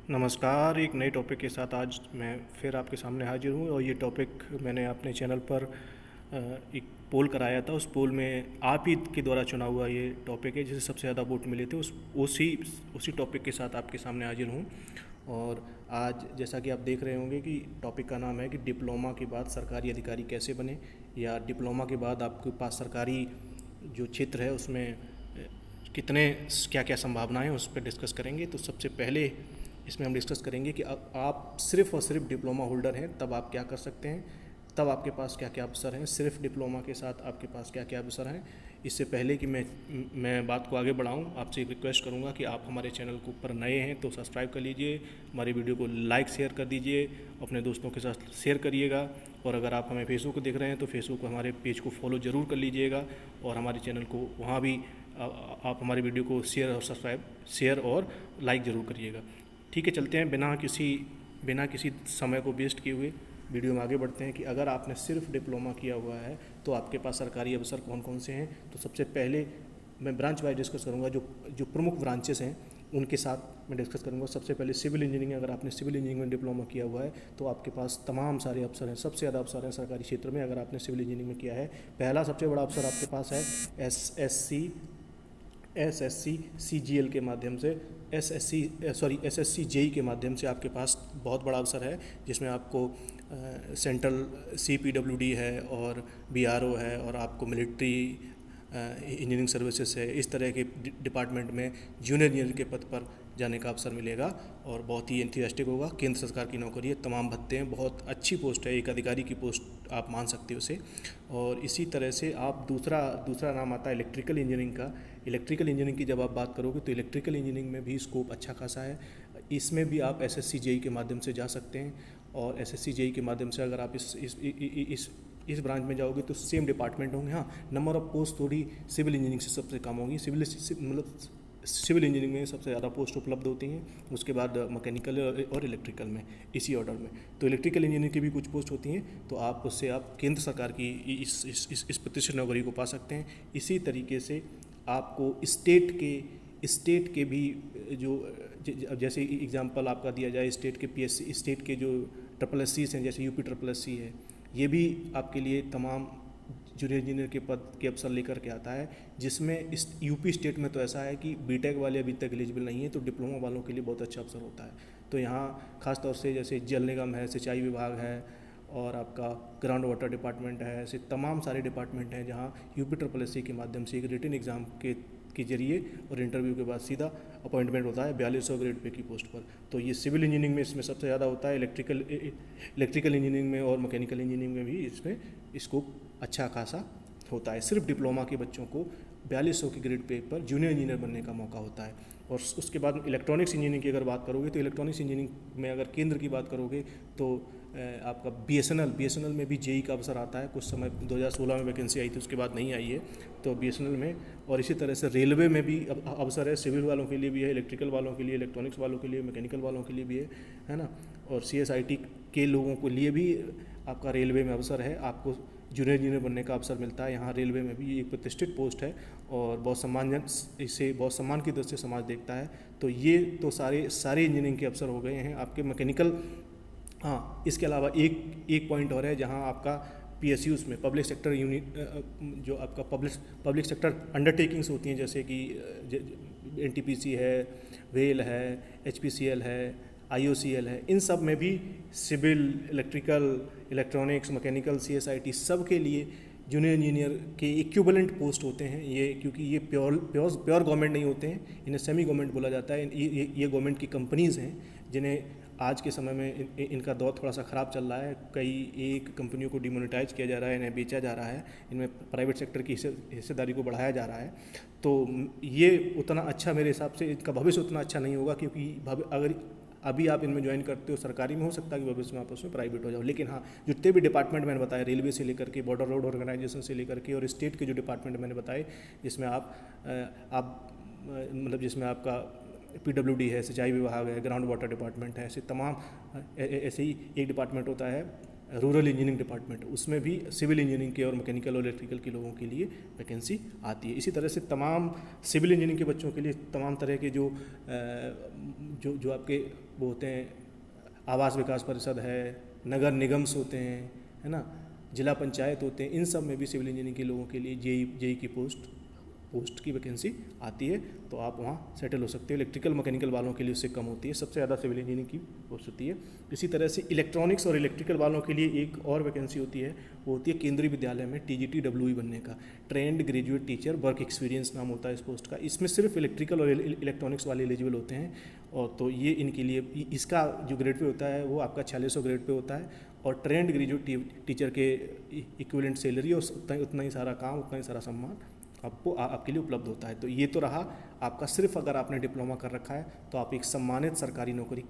नमस्कार। एक नए टॉपिक के साथ आज मैं फिर आपके सामने हाजिर हूँ और ये टॉपिक मैंने अपने चैनल पर एक पोल कराया था। उस पोल में आप ही के द्वारा चुना हुआ ये टॉपिक है जिसे सबसे ज़्यादा वोट मिले थे। उसी उसी टॉपिक के साथ आपके सामने हाजिर हूँ। और आज जैसा कि आप देख रहे होंगे कि टॉपिक का नाम है कि डिप्लोमा के बाद सरकारी अधिकारी कैसे बने, या डिप्लोमा के बाद आपके पास सरकारी जो क्षेत्र है उसमें कितने क्या क्या संभावनाएं हैं, उस पर डिस्कस करेंगे। तो सबसे पहले इसमें हम डिस्कस करेंगे कि अब आप सिर्फ़ और सिर्फ डिप्लोमा होल्डर हैं तब आप क्या कर सकते हैं, तब आपके पास क्या क्या अवसर हैं, सिर्फ डिप्लोमा के साथ आपके पास क्या क्या अवसर हैं। इससे पहले कि मैं बात को आगे बढ़ाऊं, आपसे एक रिक्वेस्ट करूंगा कि आप हमारे चैनल को ऊपर नए हैं तो सब्सक्राइब कर लीजिए, हमारी वीडियो को लाइक शेयर कर दीजिए, अपने दोस्तों के साथ शेयर करिएगा। और अगर आप हमें फेसबुक को देख रहे हैं तो फेसबुक पर हमारे पेज को फॉलो ज़रूर कर लीजिएगा और हमारे चैनल को वहाँ भी आप हमारी वीडियो को शेयर और लाइक ज़रूर करिएगा। ठीक है, चलते हैं बिना किसी समय को वेस्ट किए हुए वीडियो में आगे बढ़ते हैं कि अगर आपने सिर्फ डिप्लोमा किया हुआ है तो आपके पास सरकारी अवसर कौन कौन से हैं। तो सबसे पहले मैं ब्रांच वाइज डिस्कस करूंगा, जो जो प्रमुख ब्रांचेस हैं उनके साथ मैं डिस्कस करूंगा। सबसे पहले सिविल इंजीनियरिंग, अगर आपने सिविल इंजीनियरिंग में डिप्लोमा किया हुआ है तो आपके पास तमाम सारे अवसर हैं। सबसे ज़्यादा अवसर हैं सरकारी क्षेत्र में अगर आपने सिविल इंजीनियरिंग में किया है। पहला सबसे बड़ा अवसर आपके पास है एसएससी सीजीएल के माध्यम से, एसएससी जेई के माध्यम से आपके पास बहुत बड़ा अवसर है, जिसमें आपको सेंट्रल सीपीडब्ल्यूडी है और बीआरओ है और आपको मिलिट्री इंजीनियरिंग सर्विसेज है। इस तरह के डिपार्टमेंट में जूनियर इंजीनियर के पद पर जाने का अवसर मिलेगा और बहुत ही एंथुसियास्टिक होगा। केंद्र सरकार की नौकरी है, तमाम भत्ते हैं, बहुत अच्छी पोस्ट है, एक अधिकारी की पोस्ट आप मान सकते हो उसे। और इसी तरह से आप दूसरा नाम आता है इलेक्ट्रिकल इंजीनियरिंग का। इलेक्ट्रिकल इंजीनियरिंग की जब आप बात करोगे तो इलेक्ट्रिकल इंजीनियरिंग में भी स्कोप अच्छा खासा है। इसमें भी आप एसएससी जेई के माध्यम से जा सकते हैं और एसएससी जेई के माध्यम से अगर आप इस ब्रांच में जाओगे तो सेम डिपार्टमेंट होंगे। हाँ, नंबर ऑफ पोस्ट थोड़ी सिविल इंजीनियरिंग से सबसे कम होगी। सिविल इंजीनियरिंग में सबसे ज़्यादा पोस्ट उपलब्ध होती हैं, उसके बाद मैकेनिकल और इलेक्ट्रिकल में, इसी ऑर्डर में। तो इलेक्ट्रिकल इंजीनियरिंग की भी कुछ पोस्ट होती हैं, तो आप उससे आप केंद्र सरकार की इस प्रतिष्ठित नौकरी को पा सकते हैं। इसी तरीके से आपको स्टेट के भी जो जैसे एग्जांपल आपका दिया जाए, स्टेट के पीएससी, स्टेट के जो SSSCs हैं, जैसे यूपी SSSC है, ये भी आपके लिए तमाम जूनियर इंजीनियर के पद के अवसर लेकर के आता है। जिसमें इस यूपी स्टेट में तो ऐसा है कि बीटेक वाले अभी तक एलिजिबल नहीं है, तो डिप्लोमा वालों के लिए बहुत अच्छा अवसर होता है। तो यहाँ खास तौर से जैसे जल निगम है, सिंचाई विभाग है और आपका ग्राउंड वाटर डिपार्टमेंट है, ऐसे तमाम सारे डिपार्टमेंट हैं जहाँ यूपी SSSC के माध्यम से एक रिटन एग्ज़ाम के जरिए और इंटरव्यू के बाद सीधा अपॉइंटमेंट होता है 4200 ग्रेड पे की पोस्ट पर। तो ये सिविल इंजीनियरिंग में इसमें सबसे ज़्यादा होता है, इलेक्ट्रिकल इंजीनियरिंग में और मैकेनिकल इंजीनियरिंग में भी इसमें स्कोप अच्छा खासा होता है। सिर्फ डिप्लोमा के बच्चों को 4200 की ग्रेड पे पर जूनियर इंजीनियर बनने का मौका होता है। और उसके बाद इलेक्ट्रॉनिक्स इंजीनियरिंग की अगर बात करोगे तो इलेक्ट्रॉनिक्स इंजीनियरिंग में अगर केंद्र की बात करोगे तो आपका बीएसएनएल में भी जेई का अवसर आता है। कुछ समय 2016 में वैकेंसी आई थी, उसके बाद नहीं आई है, तो बीएसएनएल में। और इसी तरह से रेलवे में भी अवसर है, सिविल वालों के लिए भी है, इलेक्ट्रिकल वालों के लिए, इलेक्ट्रॉनिक्स वालों के लिए, मैकेनिकल वालों के लिए भी है ना। और सीएसआईटी के लोगों के लिए भी आपका रेलवे में अवसर है, आपको जूनियर इंजीनियर बनने का अवसर मिलता है। यहाँ रेलवे में भी एक प्रतिष्ठित पोस्ट है और बहुत सम्मान की दृष्टि से समाज देखता है। तो ये तो सारे इंजीनियरिंग के अवसर हो गए हैं आपके मैकेनिकल। हाँ, इसके अलावा एक पॉइंट और है जहाँ आपका पीएसयूज़ में पब्लिक सेक्टर यूनिट, जो आपका पब्लिक सेक्टर अंडरटेकिंग्स होती हैं, जैसे कि एनटीपीसी है, वेल है, एचपीसीएल है, आईओसीएल है, इन सब में भी civil, electrical, electronics, mechanical, CSIT सब के लिए जूनियर इंजीनियर के इक्विवेलेंट पोस्ट होते हैं ये, क्योंकि ये प्योर गवर्नमेंट नहीं होते हैं, इन्हें सेमी गवर्नमेंट बोला जाता है। ये गवर्नमेंट की कंपनीज़ हैं जिन्हें आज के समय में इनका दौर थोड़ा सा ख़राब चल रहा है। एक कंपनियों को डिमोनेटाइज किया जा रहा है, इन्हें बेचा जा रहा है, इनमें प्राइवेट सेक्टर की हिस्सेदारी को बढ़ाया जा रहा है। तो ये उतना अच्छा, मेरे हिसाब से इनका भविष्य उतना अच्छा नहीं होगा, क्योंकि अगर अभी आप इनमें ज्वाइन करते हो सरकारी में, हो सकता है कि भविष्य में आप उसमें प्राइवेट हो जाओ। लेकिन हाँ, जितने भी डिपार्टमेंट मैंने बताया, रेलवे से लेकर के, बॉर्डर रोड ऑर्गेनाइजेशन से लेकर के, और स्टेट के जो डिपार्टमेंट मैंने बताए, जिसमें जिसमें आपका पीडब्ल्यूडी है, सिंचाई विभाग है, ग्राउंड वाटर डिपार्टमेंट है, ऐसे तमाम ऐसे ही एक डिपार्टमेंट होता है रूरल इंजीनियरिंग डिपार्टमेंट, उसमें भी सिविल इंजीनियरिंग के और मैकेनिकल और इलेक्ट्रिकल के लोगों के लिए वैकेंसी आती है। इसी तरह से तमाम सिविल इंजीनियरिंग के बच्चों के लिए तमाम तरह के जो आपके वो होते हैं आवास विकास परिषद है, नगर निगम्स होते हैं, है ना, जिला पंचायत होते हैं, इन सब में भी सिविल इंजीनियरिंग के लोगों के लिए जेई की पोस्ट की वैकेंसी आती है, तो आप वहाँ सेटल हो सकते हो। इलेक्ट्रिकल मैकेनिकल वालों के लिए उससे कम होती है, सबसे ज़्यादा सिविल इंजीनियरिंग की पोस्ट होती है। इसी तरह से इलेक्ट्रॉनिक्स और इलेक्ट्रिकल वालों के लिए एक और वैकेंसी होती है, वो होती है केंद्रीय विद्यालय में टीजीटी डब्ल्यूई बनने का, trained graduate teacher work experience नाम होता है इस पोस्ट का। इसमें सिर्फ इलेक्ट्रिकल और इलेक्ट्रॉनिक्स वाले एलिजिबल होते हैं, और तो ये इनके लिए इसका जो ग्रेड पे होता है वो आपका 4600 ग्रेड पे होता है, और ट्रेंड ग्रेजुएट टीचर के इक्विवेलेंट सैलरी और उतना ही सारा काम, उतना ही सारा सम्मान आपको आपके लिए उपलब्ध होता है। तो ये तो रहा आपका, सिर्फ अगर आपने डिप्लोमा कर रखा है तो आप एक सम्मानित सरकारी नौकरी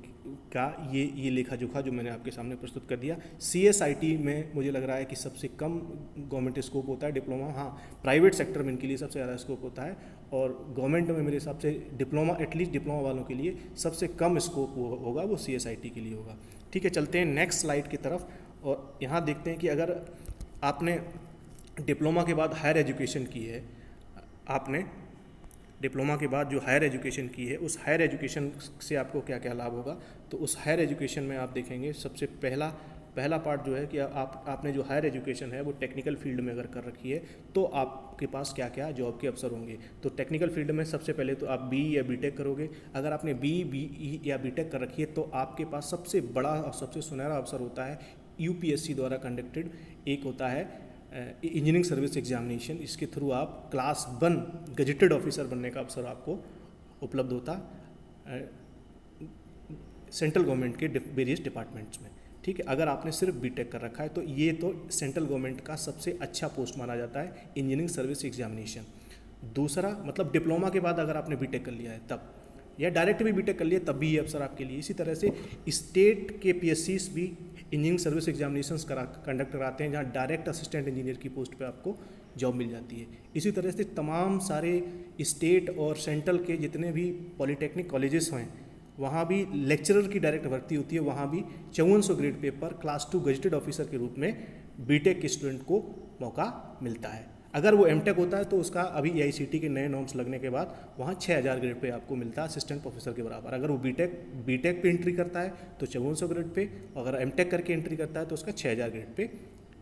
का ये लेखा जोखा जो मैंने आपके सामने प्रस्तुत कर दिया। CSIT में मुझे लग रहा है कि सबसे कम गवर्नमेंट स्कोप होता है डिप्लोमा, हाँ प्राइवेट सेक्टर में इनके लिए सबसे ज़्यादा स्कोप होता है, और गवर्नमेंट में मेरे हिसाब से डिप्लोमा, एटलीस्ट डिप्लोमा वालों के लिए सबसे कम स्कोप होगा वो CSIT के लिए होगा। ठीक है, चलते हैं नेक्स्ट स्लाइड की तरफ, और यहाँ देखते हैं कि अगर आपने डिप्लोमा के बाद हायर एजुकेशन की है, आपने डिप्लोमा के बाद जो हायर एजुकेशन की है, उस हायर एजुकेशन से आपको क्या क्या लाभ होगा। तो उस हायर एजुकेशन में आप देखेंगे सबसे पहला पार्ट जो है कि आपने जो हायर एजुकेशन है वो टेक्निकल फील्ड में अगर कर रखी है तो आपके पास क्या क्या जॉब के अवसर होंगे। तो टेक्निकल फील्ड में सबसे पहले तो आप BE या BTech करोगे। अगर आपने BE या BTech कर रखी है तो आपके पास सबसे बड़ा और सबसे सुनहरा अवसर होता है UPSC द्वारा कंडक्टेड एक होता है इंजीनियरिंग सर्विस एग्जामिनेशन। इसके थ्रू आप क्लास 1 गजेटेड ऑफिसर बनने का अवसर आपको उपलब्ध होता सेंट्रल गवर्नमेंट के वेरियस डिपार्टमेंट्स में। ठीक है, अगर आपने सिर्फ BTech कर रखा है तो ये तो सेंट्रल गवर्नमेंट का सबसे अच्छा पोस्ट माना जाता है इंजीनियरिंग सर्विस एग्जामिनेशन। दूसरा मतलब डिप्लोमा के बाद अगर आपने BTech कर लिया है तब, या डायरेक्ट भी BTech कर लिया तब भी ये अवसर आपके लिए। इसी तरह से स्टेट के PSCs भी इंजीनियरिंग सर्विस एग्जामिनेशंस कंडक्ट कराते हैं, जहाँ डायरेक्ट असिस्टेंट इंजीनियर की पोस्ट पे आपको जॉब मिल जाती है। इसी तरह से तमाम सारे स्टेट और सेंट्रल के जितने भी पॉलीटेक्निक कॉलेजेस हैं वहाँ भी लेक्चरर की डायरेक्ट भर्ती होती है, वहाँ भी 5400 ग्रेड पे पर क्लास 2 गजेटेड ऑफिसर के रूप में BTech के स्टूडेंट को मौका मिलता है। अगर वो MTech होता है तो उसका अभी AICTE के नए नॉर्म्स लगने के बाद वहाँ 6000 ग्रेड पे आपको मिलता है असिस्टेंट प्रोफेसर के बराबर। अगर वो BTech पे एंट्री करता है तो 5400 ग्रेड पे, और अगर MTech करके एंट्री करता है तो उसका 6000 ग्रेड पे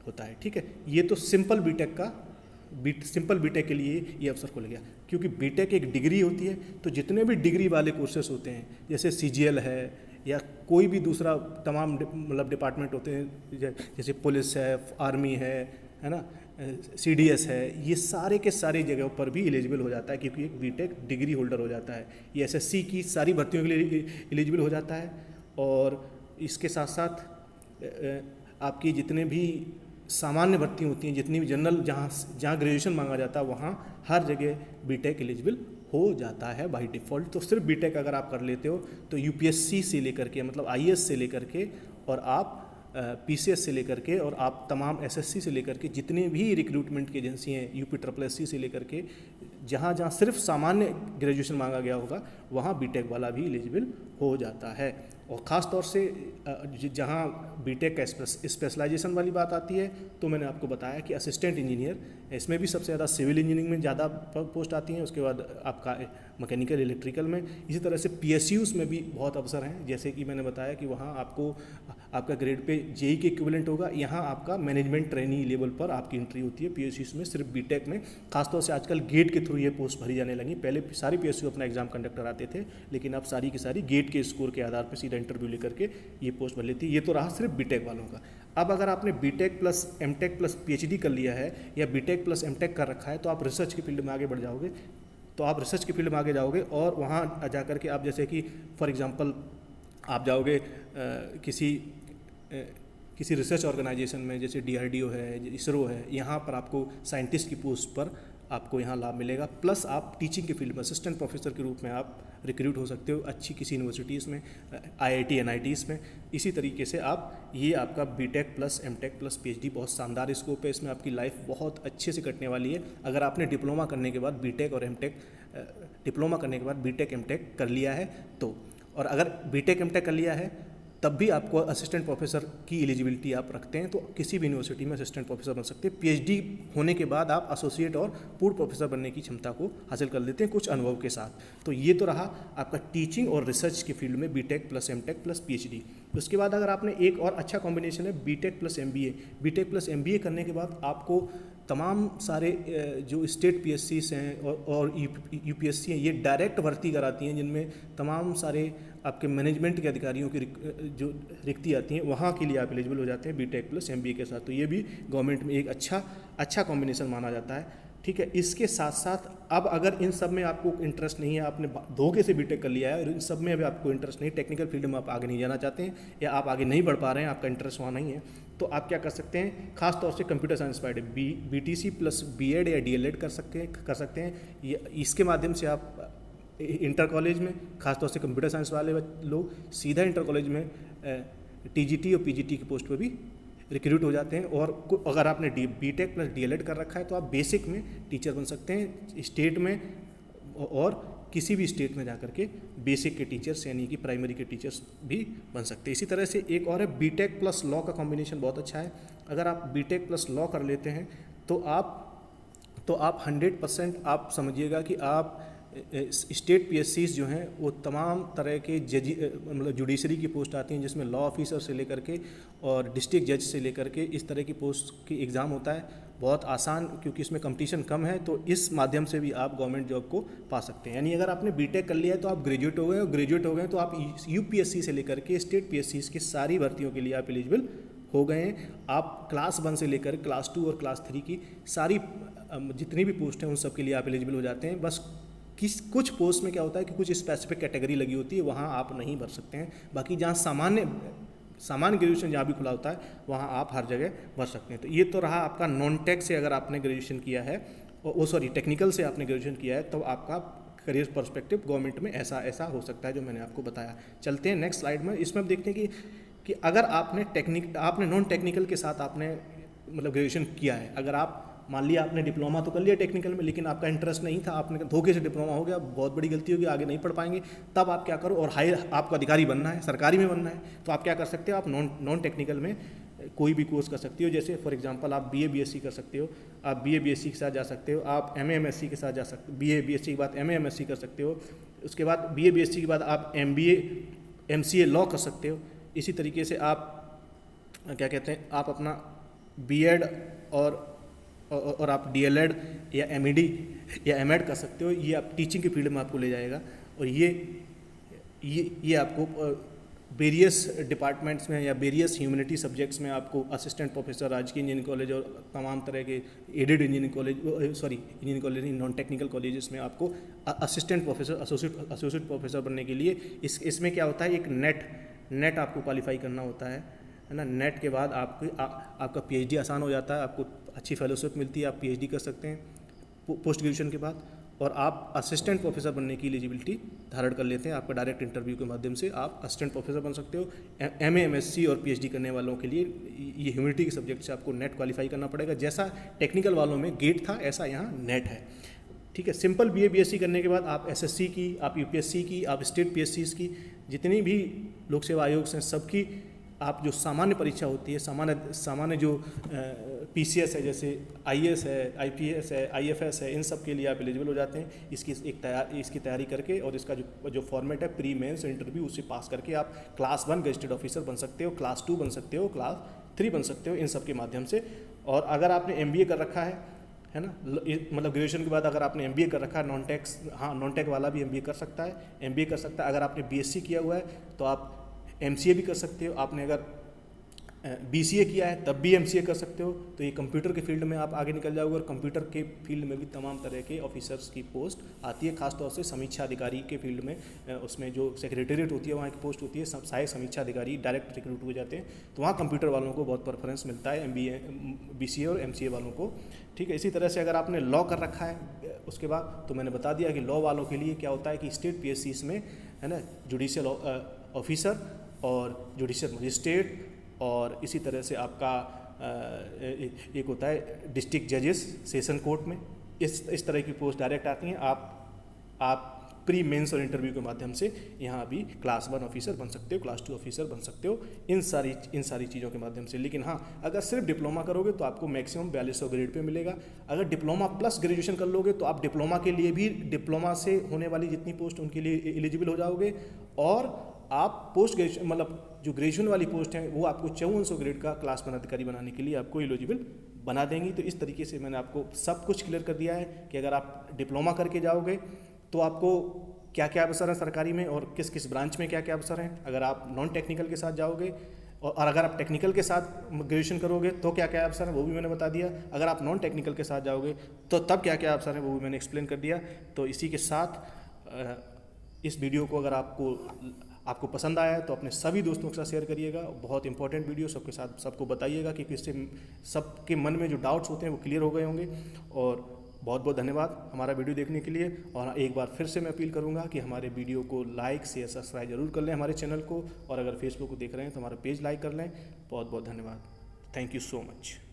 होता है। ठीक है, ये तो सिंपल BTech के लिए ये अवसर खुल गया, क्योंकि BTech एक डिग्री होती है। तो जितने भी डिग्री वाले कोर्सेस होते हैं जैसे CGL है या कोई भी दूसरा तमाम मतलब डिपार्टमेंट होते हैं, जैसे पुलिस है, आर्मी है ना, CDS है, ये सारे के सारी जगहों पर भी एलिजिबल हो जाता है, क्योंकि एक BTech डिग्री होल्डर हो जाता है। ये SSC की सारी भर्तियों के लिए एलिजिबल हो जाता है, और इसके साथ साथ आपकी जितने भी सामान्य भर्ती होती हैं, जितनी भी जनरल जहाँ ग्रेजुएशन मांगा जाता है वहाँ हर जगह BTech एलिजिबल हो जाता है बाय डिफ़ॉल्ट। तो सिर्फ BTech अगर आप कर लेते हो तो UPSC से लेकर के मतलब IAS से लेकर के, और आप PCS से लेकर के, और आप तमाम SSC से लेकर के जितने भी रिक्रूटमेंट की एजेंसी हैं, UPSSC से लेकर के, जहाँ जहाँ सिर्फ सामान्य ग्रेजुएशन मांगा गया होगा वहाँ BTech वाला भी एलिजिबल हो जाता है। और ख़ास तौर से जहाँ BTech का स्पेशलाइजेशन वाली बात आती है तो मैंने आपको बताया कि असिस्टेंट इंजीनियर, इसमें भी सबसे ज़्यादा सिविल इंजीनियरिंग में ज़्यादा पोस्ट आती हैं, उसके बाद आपका मैकेनिकल इलेक्ट्रिकल में। इसी तरह से PSUs में भी बहुत अवसर हैं, जैसे कि मैंने बताया कि वहाँ आपको आपका ग्रेड पे JEE के इक्विवेलेंट होगा, यहाँ आपका मैनेजमेंट ट्रेनी लेवल पर आपकी एंट्री होती है PSUs में। सिर्फ BTech में खासतौर से आजकल गेट के थ्रू ये पोस्ट भरी जाने लगी। पहले सारी PSU अपना एग्जाम कंडक्ट कराते थे, लेकिन अब सारी की सारी गेट के स्कोर के आधार पर सीधा इंटरव्यू लेकर के ये पोस्ट भर लेती है। ये तो रहा सिर्फ BTech वालों का। अब अगर आपने BTech plus MTech plus PhD कर लिया है या BTech प्लस MTech कर रखा है तो आप रिसर्च की फील्ड में आगे बढ़ जाओगे। तो आप रिसर्च की फील्ड में आगे जाओगे और वहाँ जा कर के आप जैसे कि फॉर एग्जांपल आप जाओगे किसी रिसर्च ऑर्गेनाइजेशन में, जैसे DRDO है, ISRO है, यहाँ पर आपको साइंटिस्ट की पोस्ट पर आपको यहाँ लाभ मिलेगा। प्लस आप टीचिंग के फील्ड में असिस्टेंट प्रोफेसर के रूप में आप रिक्रूट हो सकते हो अच्छी किसी यूनिवर्सिटीज़ में, IIT NITs में। इसी तरीके से आप ये आपका BTech plus MTech plus PhD बहुत शानदार स्कोप है, इसमें आपकी लाइफ बहुत अच्छे से कटने वाली है। अगर आपने डिप्लोमा करने के बाद BTech और MTech डिप्लोमा करने के बाद BTech MTech कर लिया है तो, और अगर BTech MTech कर लिया है तब भी आपको असिस्टेंट प्रोफेसर की एलिजिबिलिटी आप रखते हैं तो किसी भी यूनिवर्सिटी में असिस्टेंट प्रोफेसर बन सकते हैं। पीएचडी होने के बाद आप एसोसिएट और पूर्ण प्रोफेसर बनने की क्षमता को हासिल कर लेते हैं कुछ अनुभव के साथ। तो ये तो रहा आपका टीचिंग और रिसर्च के फील्ड में BTech plus MTech plus PhD. उसके बाद अगर आपने एक और अच्छा कॉम्बिनेशन है BTech plus MBA. BTech plus MBA करने के बाद आपको तमाम सारे जो स्टेट पीएससीज हैं और यूपीएससी हैं, ये डायरेक्ट भर्ती कराती हैं, जिनमें तमाम सारे आपके मैनेजमेंट के अधिकारियों की जो रिक्ति आती हैं, वहाँ के लिए आप एलिजिबल हो जाते हैं बीटेक प्लस एमबीए के साथ। तो ये भी गवर्नमेंट में एक अच्छा कॉम्बिनेशन माना जाता है। ठीक है, इसके साथ साथ अब अगर इन सब में आपको इंटरेस्ट नहीं है, आपने धोखे से बीटेक कर लिया है और इन सब में अभी आपको इंटरेस्ट नहीं, टेक्निकल फील्ड में आप आगे नहीं जाना चाहते हैं या आप आगे नहीं बढ़ पा रहे हैं, आपका इंटरेस्ट वहाँ नहीं है, तो आप क्या कर सकते हैं, खास तौर से computer science part BTC plus BEd या डीएलएड कर सकते हैं। इसके माध्यम से आप इंटर कॉलेज में, खासतौर से कंप्यूटर साइंस वाले लोग सीधा इंटर कॉलेज में टीजीटी और पीजीटी की पोस्ट पर भी रिक्रूट हो जाते हैं। और अगर आपने बीटेक प्लस डीएलएड कर रखा है तो आप बेसिक में टीचर बन सकते हैं स्टेट में, और किसी भी स्टेट में जाकर के बेसिक के टीचर्स यानी कि प्राइमरी के टीचर्स भी बन सकते हैं। इसी तरह से एक और है बीटेक प्लस लॉ का कॉम्बिनेशन बहुत अच्छा है। अगर आप बीटेक प्लस लॉ कर लेते हैं तो आप 100% आप समझिएगा कि आप स्टेट पीएससीज जो हैं वो तमाम तरह के जज मतलब जुडिशरी की पोस्ट आती हैं, जिसमें लॉ ऑफिसर से लेकर के और डिस्ट्रिक्ट जज से लेकर के इस तरह की पोस्ट की एग्ज़ाम होता है। बहुत आसान, क्योंकि इसमें कंपटीशन कम है, तो इस माध्यम से भी आप गवर्नमेंट जॉब को पा सकते हैं। यानी अगर आपने बीटेक कर लिया है तो आप ग्रेजुएट हो गए, और ग्रेजुएट हो गए तो आप यूपीएससी से लेकर के स्टेट पीएससीज की सारी भर्तियों के लिए आप एलिजिबल हो गए हैं। आप क्लास 1 से लेकर क्लास 2 और क्लास 3 की सारी जितनी भी पोस्ट हैं उन सब के लिए आप एलिजिबल हो जाते हैं। बस कुछ पोस्ट में क्या होता है कि कुछ स्पेसिफिक कैटेगरी लगी होती है, वहाँ आप नहीं भर सकते हैं। बाकी जहाँ सामान्य ग्रेजुएशन जहाँ भी खुला होता है वहाँ आप हर जगह भर सकते हैं। तो ये तो रहा आपका नॉन टेक से अगर आपने ग्रेजुएशन किया है, टेक्निकल से आपने ग्रेजुएशन किया है, तो आपका करियर पर्सपेक्टिव गवर्नमेंट में ऐसा हो सकता है जो मैंने आपको बताया। चलते हैं नेक्स्ट स्लाइड में। इसमें आप देखते हैं कि अगर आपने नॉन टेक्निकल के साथ आपने मतलब ग्रेजुएशन किया है, अगर आप मान लिया आपने डिप्लोमा तो कर लिया टेक्निकल में, लेकिन आपका इंटरेस्ट नहीं था, आपने धोखे से डिप्लोमा हो गया, बहुत बड़ी गलती होगी, आगे नहीं पढ़ पाएंगे, तब आप क्या करो, और आपको अधिकारी बनना है, सरकारी में बनना है, तो आप क्या कर सकते हो, आप नॉन टेक्निकल में कोई भी कोर्स कर सकते हो। जैसे फॉर एग्जांपल आप बीए बीएससी कर सकते हो, आप बीए बीएससी के साथ जा सकते हो, आप एमए एमएससी के साथ जा सकते हो, बीए बीएससी के बाद एमए एमएससी कर सकते हो, उसके बाद बीए बीएससी के बाद आप एमबीए एमसीए लॉ कर सकते हो। इसी तरीके से आप क्या कहते हैं, आप अपना बीएड और आप डीएलएड या एमईडी या एमएड कर सकते हो। ये आप टीचिंग की फील्ड में आपको ले जाएगा, और ये आपको वेरियस डिपार्टमेंट्स में या वेरियस ह्यूमैनिटी सब्जेक्ट्स में आपको असिस्टेंट प्रोफेसर राजकीय इंजीनियरिंग कॉलेज और तमाम तरह के aided engineering college non technical colleges में आपको असिस्टेंट प्रोफेसर एसोसिएट प्रोफेसर बनने के लिए इसमें क्या होता है, एक नेट आपको क्वालिफाई करना होता है ना। नेट के बाद आपका पीएचडी आसान हो जाता है, आपको अच्छी फेलोशिप मिलती है, आप पीएचडी कर सकते हैं पोस्ट ग्रेजुएशन के बाद, और आप असिस्टेंट प्रोफेसर बनने की एलिजिबिलिटी धारण कर लेते हैं। आपका डायरेक्ट इंटरव्यू के माध्यम से आप असिस्टेंट प्रोफेसर बन सकते हो। एमए एमएससी और पीएचडी करने वालों के लिए ये ह्यूमैनिटी के सब्जेक्ट से आपको नेट क्वालिफाई करना पड़ेगा। जैसा टेक्निकल वालों में गेट था, ऐसा यहाँ नेट है। ठीक है, सिंपल बीए बीएससी करने के बाद आप एसएससी की, आप यूपीएससी की, आप स्टेट पीएससीज की, जितनी भी लोक सेवा आयोग से सबकी आप जो सामान्य परीक्षा होती है, सामान्य जो पीसीएस है, जैसे आईएएस है, आईपीएस है, आईएफएस है, इन सब के लिए आप एलिजिबल हो जाते हैं। इसकी तैयारी करके, और इसका जो फॉर्मेट है प्री मेंस इंटरव्यू, उसे पास करके आप क्लास 1 गजेटेड ऑफिसर बन सकते हो, क्लास 2 बन सकते हो, क्लास 3 बन सकते हो, इन सब के माध्यम से। और अगर आपने एमबीए कर रखा है ना, मतलब ग्रेजुएशन के बाद अगर आपने एमबीए कर रखा है, नॉन टेक वाला भी एमबीए कर सकता है, एमबीए कर सकता है। अगर आपने बीएससी किया हुआ है तो आप एमसीए भी कर सकते हो। आपने अगर बीसीए किया है तब भी एमसीए कर सकते हो। तो ये कंप्यूटर के फील्ड में आप आगे निकल जाओगे, और कंप्यूटर के फील्ड में भी तमाम तरह के ऑफिसर्स की पोस्ट आती है, खासतौर से समीक्षा अधिकारी के फील्ड में। उसमें जो सेक्रेटेरिएट होती है वहाँ की पोस्ट होती है, सहायक समीक्षा अधिकारी डायरेक्ट रिक्रूट हो जाते हैं। तो वहाँ कंप्यूटर वालों को बहुत प्रेफरेंस मिलता है, एमबीए बीसीए और एमसीए वालों को। ठीक है, इसी तरह से अगर आपने लॉ कर रखा है उसके बाद, तो मैंने बता दिया कि लॉ वालों के लिए क्या होता है कि स्टेट पीएससीज में है ना, जुडिशियल ऑफिसर और जुडिशियल मजिस्ट्रेट, और इसी तरह से आपका एक होता है डिस्ट्रिक्ट जजेस सेशन कोर्ट में, इस तरह की पोस्ट डायरेक्ट आती हैं। आप प्री मेंस और इंटरव्यू के माध्यम से यहाँ अभी क्लास 1 ऑफिसर बन सकते हो, क्लास 2 ऑफिसर बन सकते हो, इन सारी चीज़ों के माध्यम से। लेकिन हाँ, अगर सिर्फ डिप्लोमा करोगे तो आपको मैक्सिमम 4200 ग्रेड पे मिलेगा। अगर डिप्लोमा प्लस ग्रेजुएशन कर लोगे तो आप डिप्लोमा के लिए भी, डिप्लोमा से होने वाली जितनी पोस्ट उनके लिए एलिजिबल हो जाओगे, और आप पोस्ट ग्रेजुएशन मतलब जो ग्रेजुएशन वाली पोस्ट है वो आपको 5400 ग्रेड का क्लास 1 अधिकारी बनाने के लिए आपको एलिजिबल बना देंगी। तो इस तरीके से मैंने आपको सब कुछ क्लियर कर दिया है कि अगर आप डिप्लोमा करके जाओगे तो आपको क्या क्या अवसर हैं सरकारी में और किस किस ब्रांच में क्या क्या अवसर हैं। अगर आप नॉन टेक्निकल के साथ जाओगे और अगर आप टेक्निकल के साथ ग्रेजुएशन करोगे तो क्या क्या अवसर हैं वो भी मैंने बता दिया। अगर आप नॉन टेक्निकल के साथ जाओगे तो तब क्या क्या अवसर हैं वो भी मैंने एक्सप्लेन कर दिया। तो इसी के साथ इस वीडियो को अगर आपको पसंद आया है तो अपने सभी दोस्तों के साथ शेयर करिएगा। बहुत इंपॉर्टेंट वीडियो सबके साथ सबको बताइएगा कि इससे सबके मन में जो डाउट्स होते हैं वो क्लियर हो गए होंगे। और बहुत बहुत धन्यवाद हमारा वीडियो देखने के लिए। और एक बार फिर से मैं अपील करूंगा कि हमारे वीडियो को लाइक शेयर सब्सक्राइब जरूर कर लें हमारे चैनल को, और अगर फेसबुक को देख रहे हैं तो हमारा पेज लाइक कर लें। बहुत बहुत धन्यवाद। Thank you so much.